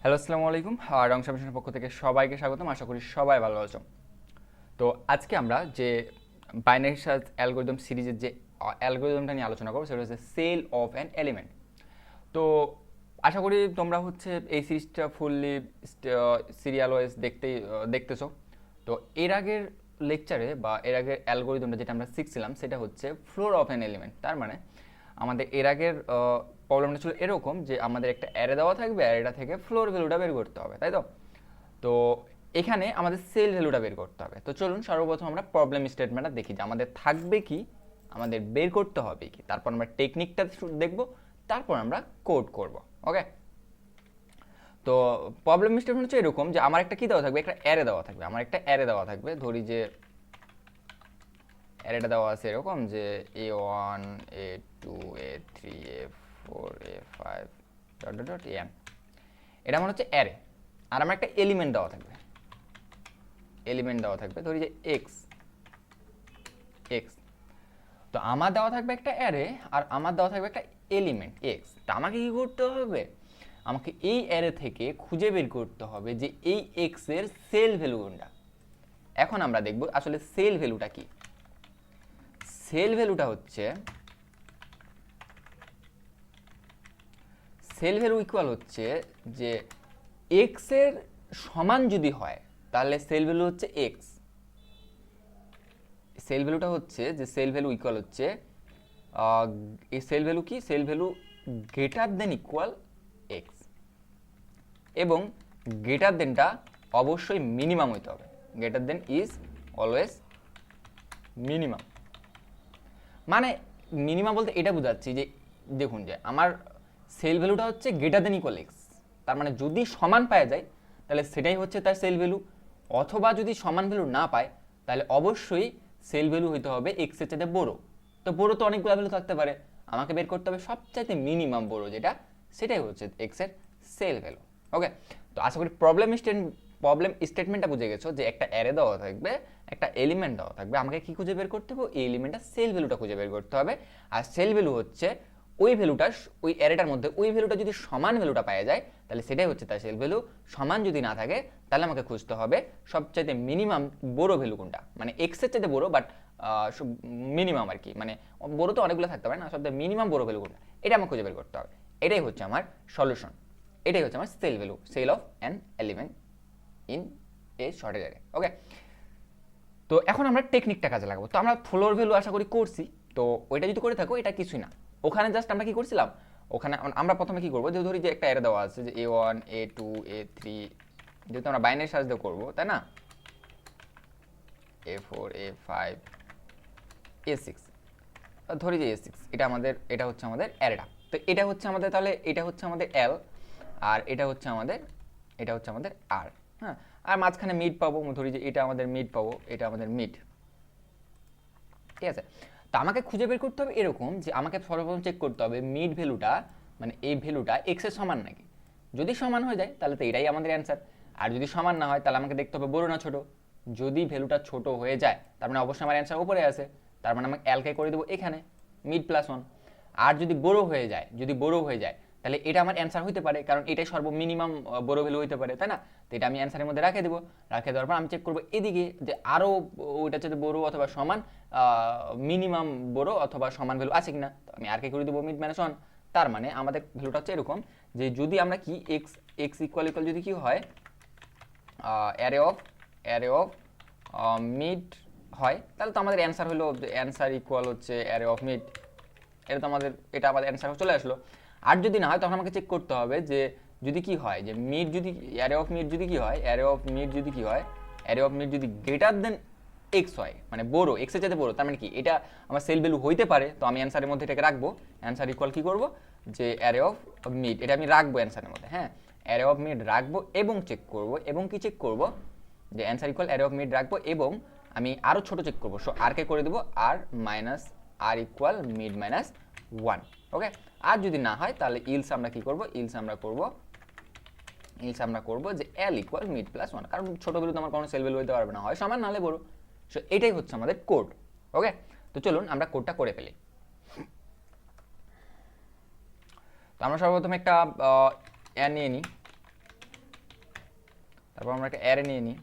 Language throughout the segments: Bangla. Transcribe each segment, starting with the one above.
হ্যালো, আসসালামু আলাইকুম। রং সাবমিশনের পক্ষ থেকে সবাইকে স্বাগতম। আশা করি সবাই ভালো আছো। তো আজকে আমরা যে বাইনারি সার্চ অ্যালগোরিদম সিরিজের যে অ্যালগোরিদমটা নিয়ে আলোচনা করবো সেটা হচ্ছে সেল অফ অ্যান এলিমেন্ট। তো আশা করি তোমরা হচ্ছে এই সিরিজটা ফুললি সিরিয়াল ওয়াইজ দেখতেছো। তো এর আগের লেকচারে বা এর আগের অ্যালগোরিদমটা যেটা আমরা শিখছিলাম সেটা হচ্ছে ফ্লোর অফ অ্যান এলিমেন্ট। তার মানে আমাদের এর আগের প্রবলেমটা ছিল এরকম যে আমাদের একটা অ্যারে দেওয়া থাকবে, অ্যারেটা থেকে ফ্লোর ভ্যালুটা বের করতে হবে, তাই তো? তো এখানে আমাদের সেল ভ্যালুটা বের করতে হবে। তো চলুন সর্বপ্রথম আমরা প্রবলেম স্টেটমেন্টটা দেখি যে আমাদের থাকবে কি, আমাদের বের করতে হবে কি, তারপর আমরা টেকনিকটা দেখব, তারপর আমরা কোড করব। ওকে, তো প্রবলেম স্টেটমেন্ট হচ্ছে এরকম যে আমার একটা কি দেওয়া থাকবে, একটা অ্যারে দেওয়া থাকবে। আমার একটা অ্যারে দেওয়া থাকবে, ধরি যে অ্যারেটা দেওয়া আছে এরকম যে A1 A2 A3 A4 A5 dot dot dot N. এটা আমার হচ্ছে অ্যারে। আর আমার একটা এলিমেন্ট দেওয়া থাকবে, ধরি যে এক্স এক্স। তো আমার দেওয়া থাকবে একটা অ্যারে আর আমার দেওয়া থাকবে একটা এলিমেন্ট এক্স। তা আমাকে কি করতে হবে, আমাকে এই অ্যারে থেকে খুঁজে বের করতে হবে যে এই এক্স এর সেল ভ্যালু কোনটা। এখন আমরা দেখব আসলে সেল ভ্যালুটা কি। সেল ভ্যালুটা হচ্ছে সেল ভ্যালু ইকুয়াল হচ্ছে যে এক্স এর সমান যদি হয় তাহলে সেল ভ্যালু হচ্ছে এক্স। সেল ভ্যালুটা হচ্ছে যে সেল ভ্যালু ইকুয়াল হচ্ছে এই সেল ভ্যালু কি, sale value greater than equal x, এবং গ্রেটার দেনটা অবশ্যই মিনিমাম হইতে হবে। Greater than is always minimum. মানে মিনিমাম বলতে এটা বোঝাচ্ছি যে দেখুন যে আমার সেল ভ্যালুটা হচ্ছে গ্রেটার দেন ইকুয়াল এক্স, তার মানে যদি সমান পাওয়া যায় তাহলে সেটাই হচ্ছে তার সেল ভ্যালু, অথবা যদি সমান ভ্যালু না পায় তাহলে অবশ্যই সেল ভ্যালু হইতে হবে এক্স এর চাইতে বড়। তো বড় তো অনেকগুলো ভ্যালু থাকতে পারে, আমাকে বের করতে হবে সবচাইতে মিনিমাম বড় যেটা, সেটাই হচ্ছে এক্স এর সেল ভ্যালু। ওকে, তো আশা করি প্রবলেম স্টেটমেন্টটা বুঝে গেছো যে একটা অ্যারে দেওয়া থাকবে, একটা এলিমেন্ট দেওয়া থাকবে, আমাকে কি খুঁজে বের করতে হবে, এই এলিমেন্টটা সেল ভ্যালুটা খুঁজে বের করতে হবে। আর সেল ভ্যালু হচ্ছে ওই ভ্যালুটা, ওই অ্যারেটার মধ্যে ওই ভ্যালুটা যদি সমান ভ্যালুটা পাওয়া যায় তাহলে সেটাই হচ্ছে তার সেল ভ্যালু। সমান যদি না থাকে তাহলে আমাকে খুঁজতে হবে সবচাইতে মিনিমাম বড় ভ্যালু কোনটা, মানে এক্স এর চাইতে বড় বাট মিনিমাম আর কি, মানে বড় তো অনেকগুলো থাকতে পারে না, সবচেয়ে মিনিমাম বড় ভ্যালু কোনটা এটা আমাকে খুঁজে বের করতে হবে। এটাই হচ্ছে আমার সলিউশন, এটাই হচ্ছে আমার cell value, cell of an element in a shortage array. Okay, তো এখন আমরা টেকনিকটা কাজে লাগাবো। তো আমরা ফ্লোর ভ্যালু আশা করি করছি, তো ওইটা যদি করে থাকো এটা কিছুই না। ওখানে জাস্ট আমরা কি করছিলাম, ওখানে আমরা প্রথমে কি করবো, যে ধরি যে একটা অ্যারে দেওয়া আছে যে A1 A2 A3, যেহেতু আমরা বাইনারি সার্চ দিয়ে করবো তাই না, A4 A5 A6, ধরি যে A6, এটা হচ্ছে আমাদের অ্যারেটা। তো এটা হচ্ছে আমাদের, তাহলে এটা হচ্ছে আমাদের L, আর এটা হচ্ছে আমাদের R। হ্যাঁ, আর মাঝখানে মিড পাবো, ধরি যে এটা আমাদের মিড পাবো, এটা আমাদের মিড। ঠিক আছে, তো আমাকে খুঁজে বের করতে হবে এরকম যে আমাকে সর্বপ্রথম চেক করতে হবে মিড ভ্যালুটা, মানে এই ভ্যালুটা এক্স এর সমান নাকি। যদি সমান হয়ে যায় তাহলে তো এটাই আমাদের অ্যান্সার, আর যদি সমান না হয় তাহলে আমাকে দেখতে হবে বড় না ছোট। যদি ভ্যালুটা ছোট হয়ে যায় তার মানে অবশ্যই আমার অ্যান্সার উপরে আছে, তার মানে আমি অ্যালকে করে দেবো এখানে মিড প্লাস ওয়ান। আর যদি বড় হয়ে যায় তাহলে এটা আমার অ্যান্সার হইতে পারে, কারণ এটাই সর্বমিনিমাম বড় ভ্যালু হইতে পারে, তাই না? তো এটা আমি অ্যান্সারের মধ্যে রেখে দেবো। রেখে দেওয়ার পর আমি চেক করবো এদিকে যে আরও ওইটার সাথে বড় অথবা সমান, মিনিমাম বড় অথবা সমান ভ্যালু আছে কিনা। তো আমি আর কে করে দেবো মিড মাইনাস ওয়ান। তার মানে আমাদের ভ্যালুটা হচ্ছে এরকম যে যদি আমরা কি এক্স এক্স ইকুয়াল ইকুয়াল যদি কি হয় অ্যারে অফ মিড হয়, তাহলে তো আমাদের অ্যান্সার হলো, অ্যান্সার ইকুয়াল হচ্ছে অ্যারে অফ মিড। এটা তো আমাদের, এটা আমাদের অ্যান্সার চলে আসলো। আর যদি না হয় তখন আমাকে চেক করতে হবে যে যদি কি হয়, যে মিড যদি অ্যারে অফ মিড যদি কি হয়, অ্যারে অফ মিড যদি গ্রেটার দেন এক্স হয়, মানে বড়, এক্স এর চাইতে বড়, তার মানে কি এটা আমার সেল ভ্যালু হইতে পারে। তো আমি অ্যান্সারের মধ্যে এটাকে রাখবো, অ্যান্সার ইকুয়াল কি করবো যে অ্যারে অফ মিড, এটা আমি রাখবো অ্যান্সারের মধ্যে। হ্যাঁ, অ্যারে অফ মিড রাখবো এবং চেক করবো, এবং কি চেক করবো যে answer equal array of mid রাখবো, এবং আমি আরও ছোট চেক করবো। সো আর কে করে দেবো আর মাইনাস আর ইকুয়াল মিড মাইনাস ওয়ান। ওকে, আর যদি না হয় তাহলে ইলস আমরা কি করবো, ইলস আমরা করবো যে L equal mid plus one, কারণ ছোট ভ্যালু তো আমার কোনো সেল ভ্যালু হইতে পারবে না, হয় সমান নাহলে বড়। সো এটাই হচ্ছে আমাদের কোড। ওকে, তো চলুন আমরা কোডটা করে ফেলি। তো আমরা সর্বপ্রথম একটা নিয়ে নিই, তারপর আমরা একটা অ্যারে নিয়ে নিই।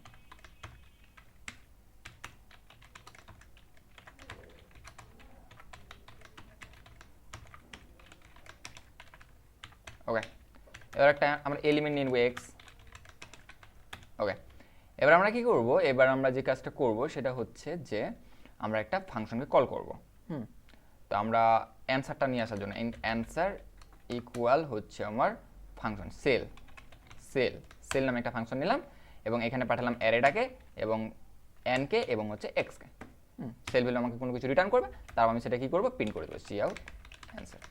ওকে, এবার একটা আমরা এলিমেন্ট নিয়ে নেব এক্স। ওকে, এবার আমরা কি করব, এবার আমরা যে কাজটা করব সেটা হচ্ছে যে আমরা একটা ফাংশনকে কল করব। তো আমরা অ্যান্সারটা নিয়ে আসার জন্য অ্যান্সার ইকুয়াল হচ্ছে আমার ফাংশন সেল সেল সেল নামে একটা ফাংশন নিলাম এবং এখানে পাঠালাম অ্যারেটাকে এবং এনকে এবং হচ্ছে এক্সকে। সেল ভ্যালু আমাকে কোনো কিছু রিটার্ন করবে, তারপর আমি সেটা কি করব, প্রিন্ট করে দেবো সি আউট অ্যান্সার,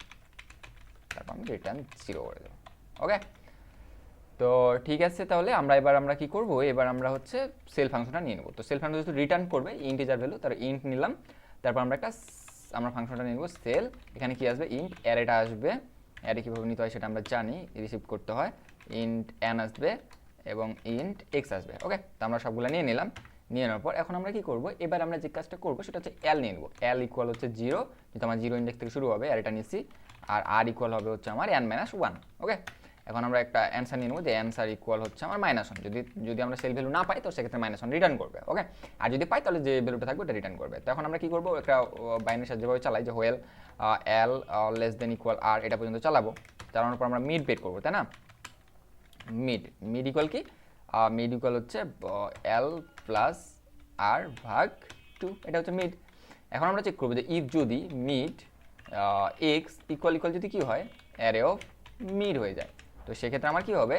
তারপর আমি রিটার্ন 0 করে দেবো। ওকে, তো ঠিক আছে, তাহলে এবার আমরা কি করব, এবার আমরা হচ্ছে সেল ফাংশনটা নিয়ে নেব। তো সেল ফাংশন যেহেতু রিটার্ন করবে ইন্টিজার ভ্যালু, তার ইন্ট নিলাম, তারপর আমরা ফাংশনটা নিয়ে নেব সেল। এখানে কি আসবে, ইন্ট অ্যারেটা আসবে। অ্যারে কীভাবে নিতে হয় সেটা আমরা জানি, রিসিভ করতে হয়। ইন্ট এন আসবে এবং ইন্ট এক্স আসবে। ওকে, তো আমরা সবগুলো নিয়ে নিলাম। নিয়ে নেওয়ার পর এখন আমরা কি করব, এবার আমরা যে কাজটা করব সেটা হচ্ছে এল নিয়ে নেব। এল ইকুয়াল হচ্ছে 0, যেহেতু আমার 0 ইন্ডেক্স থেকে শুরু হবে, অ্যারেটা নিচ্ছি। আর আর ইকুয়াল হবে হচ্ছে আমার n-1। ওকে, এখন আমরা একটা অ্যান্সার নিয়ে নেব যে অ্যান্সার ইকুয়াল হচ্ছে আমার -1। যদি আমরা সেল ভ্যালু না পাই তো সেক্ষেত্রে -1 রিটার্ন করবে। ওকে, আর যদি পাই তাহলে যে ভ্যালুটা থাকবে ওটা রিটার্ন করবে। তো এখন আমরা কি করব, একটা বাইনারি সাথে যেভাবে চালাই যে whale L less than equal আর, এটা পর্যন্ত চালাবো। চালানোর পর আমরা মিড বের করবো, তাই না? মিড ইকুয়াল কি, মিড ইকুয়াল হচ্ছে এল প্লাস আর ভাগ 2, এটা হচ্ছে মিড। এখন আমরা চেক করবো যে ইফ যদি মিড এক্স ইকুয়াল যদি কি হয়, অ্যারে অফ মিড হয়ে যায়, তো সেক্ষেত্রে আমার কি হবে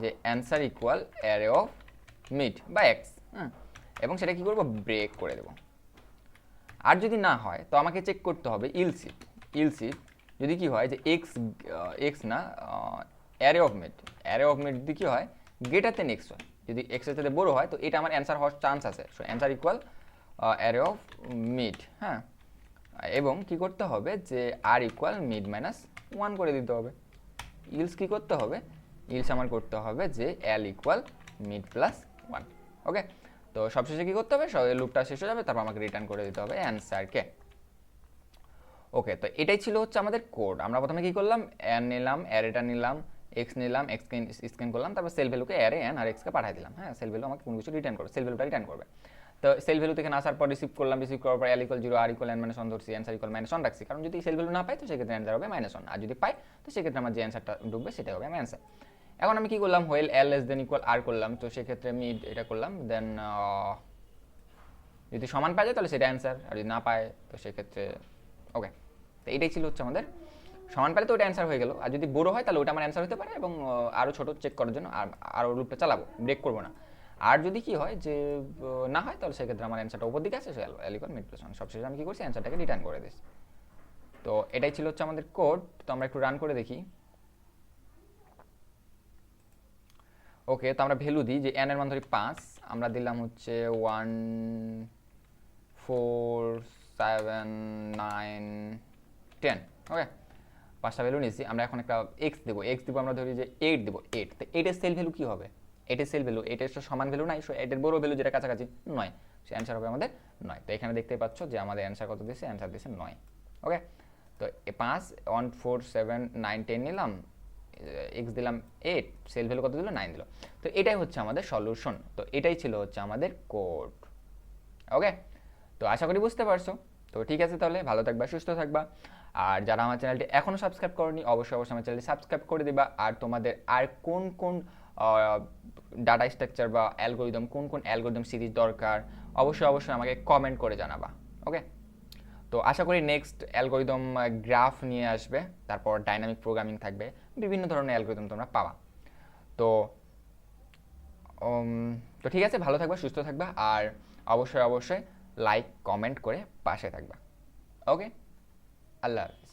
যে answer equal array of mid বা এক্স। এবং সেটা কি করব, ব্রেক করে দেব। আর যদি না হয় তো আমাকে চেক করতে হবে ইলসিফ যদি কি হয় যে এক্স না অ্যারে অফ মিড যদি কি হয় গ্রেটার দেন এক্স হয়, যদি এক্স এর সাথে বড় হয় তো এটা আমার অ্যান্সার হওয়ার চান্স আছে। So answer equal array of mid. হ্যাঁ, এবং কি করতে হবে যে আর ইকুয়াল মিড -1 করে দিতে হবে। ইলস কি করতে হবে, ইলস আমার করতে হবে যে এল ইকুয়াল মিড +1। ওকে, তো সবশেষে কি করতে হবে, লুপটা শেষ হয়ে যাবে, তারপর আমাকে রিটার্ন করে দিতে হবে অ্যান্সারকে। ওকে, তো এটাই ছিল হচ্ছে আমাদের কোড। আমরা প্রথমে কি করলাম, এন নিলাম, অ্যারেটা নিলাম, এক্স নিলাম, এক্সকে স্ক্যান করলাম, তারপর সেল ভ্যালুকে অ্যারে এন আর এক্সকে পাঠিয়ে দিলাম। হ্যাঁ, সেল ভ্যালু আমাকে কোনো কিছু রিটার্ন করবে, সেল ভ্যালুটা রিটার্ন করবে। তো সেল ভ্যালু থেকে আসার পর রিসিভ করলাম, রিসিভ করার পর এল ইকুয়াল 0 আর ইকুয়াল n-1 ধরছি, অ্যান্সার ইকুয়াল -1 রাখছি, কারণ যদি সেল ভ্যালু না পাই তো সেক্ষেত্রে অ্যান্সার হবে -1, আর যদি পাই তো সেক্ষেত্রে আমার যে অ্যান্সারটা ঢুকবে সেটা হবে আমার অ্যান্সার। এখন আমি কি করলাম, whale L less than equal আর করলাম, তো সেক্ষেত্রে মিড এটা করলাম, দেন যদি সমান পাওয়া যায় তাহলে সেটা অ্যান্সার, আর যদি না পায় তো সেক্ষেত্রে ওকে। তো এটাই ছিল হচ্ছে আমাদের, সমান পেলে তো ওটা অ্যান্সার হয়ে গেল, আর যদি বড় হয় তাহলে ওটা আমার অ্যান্সার হতে পারে, এবং আরও ছোটো চেক করার জন্য আরও লুপটা চালাবো, ব্রেক করবো না। আর যদি কি হয় যে না হয় তাহলে সেক্ষেত্রে আমার অ্যান্সারটা উপর দিকে আসে, এলিকন মিড +1। সবশেষে আমি কি করছি, অ্যান্সারটাকে রিটার্ন করে দিচ্ছি। তো এটাই ছিল হচ্ছে আমাদের কোড। তো আমরা একটু রান করে দেখি। ওকে, তো আমরা ভ্যালু দিই যে এন এর মান ধরি 5, আমরা দিলাম হচ্ছে 1 4 7 9 10। ওকে, 5টা ভ্যালু নিয়েছি। আমরা এখন একটা এক্স দেবো, আমরা ধরি যে 8 দেবো। 8, তো 8 এর সেল ভ্যালু কি হবে, 8 এর সেল ভ্যালু 8 এর সমান ভ্যালু নাই, সো 8 এর বড় ভ্যালু যেটা কাছাকাছি 9, সে অ্যান্সার হবে আমাদের 9। তো এখানে দেখতেই পাচ্ছ যে আমাদের অ্যান্সার কত দিয়েছে, অ্যান্সার দিয়েছে 9। ওকে, তো 5 1 4 7 9 10 নিলাম, এক্স দিলাম 8, সেল ভ্যালু কত দিল, 9 দিল। তো এটাই হচ্ছে আমাদের সলিউশন। তো এটাই ছিল হচ্ছে আমাদের কোড। ওকে, তো আশা করি বুঝতে পারছো। তো ঠিক আছে, তাহলে ভালো থাকবা, সুস্থ থাকবা। আর যারা আমার চ্যানেলটি এখনও সাবস্ক্রাইব করনি অবশ্যই আমার চ্যানেলটি সাবস্ক্রাইব করে দিবা। আর তোমাদের আর কোন কোন ডাটা স্ট্রাকচার বা অ্যালগোরিদম, কোন অ্যালগোরিদম সিরিজ দরকার অবশ্যই আমাকে কমেন্ট করে জানাবা। ওকে, তো আশা করি নেক্সট অ্যালগোরিদম গ্রাফ নিয়ে আসবে, তারপর ডাইনামিক প্রোগ্রামিং থাকবে, বিভিন্ন ধরনের অ্যালগোরিদম তোমরা পাবা। তো তো ঠিক আছে, ভালো থাকবা, সুস্থ থাকবা, আর অবশ্যই লাইক কমেন্ট করে পাশে থাকবা। ওকে, আল্লাহ হাফিজ।